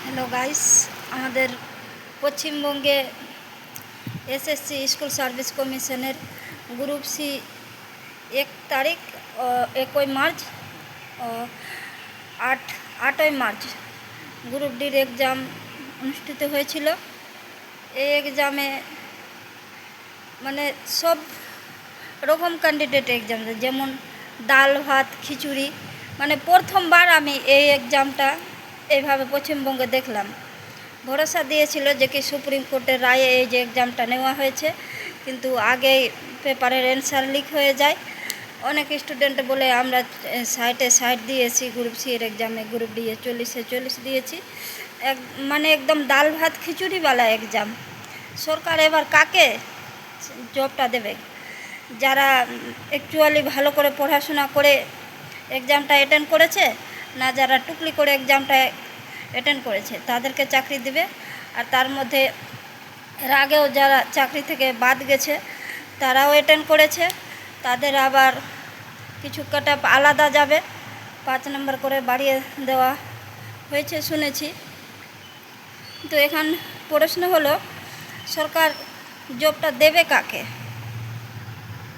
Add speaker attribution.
Speaker 1: Hello guys, আমাদের পশ্চিমবঙ্গে SSC school service কমিশনের গ্রুপ সি 1 তারিখ 1 মার্চ 8 মার্চ গ্রুপ ডির এক্সাম অনুষ্ঠিত হয়েছিল। এই এক্সামে মানে সব রকম ক্যান্ডিডেট এক্সাম, যেমন ডাল ভাত খিচুড়ি, মানে প্রথমবার আমি এই এক্সামটা এইভাবে পশ্চিমবঙ্গে দেখলাম। ভরসা দিয়েছিল যে কি সুপ্রিম কোর্টের রায়ে এই যে এক্সামটা নেওয়া হয়েছে, কিন্তু আগেই পেপারের অ্যান্সার লিক হয়ে যায়। অনেক স্টুডেন্ট বলে আমরা 60 দিয়েছি গ্রুপ সি এর এক্সামে, গ্রুপ ডি 40 দিয়েছি। মানে একদম ডাল ভাত খিচুড়িওয়ালা এক্সাম। সরকার এবার কাকে জবটা দেবে? যারা অ্যাকচুয়ালি ভালো করে পড়াশোনা করে এক্সামটা অ্যাটেন্ড করেছে, না যারা টুকলি করে এক্সামটা অ্যাটেন্ড করেছে তাদেরকে চাকরি দেবে। আর তার মধ্যে এর আগেও যারা চাকরি থেকে বাদ গেছে তারাও অ্যাটেন্ড করেছে, তাদের আবার কিছু কাট অফ আলাদা যাবে, 5 নম্বর করে বাড়িয়ে দেওয়া হয়েছে শুনেছি। তো এখন প্রশ্ন হলো, সরকার জবটা দেবে কাকে?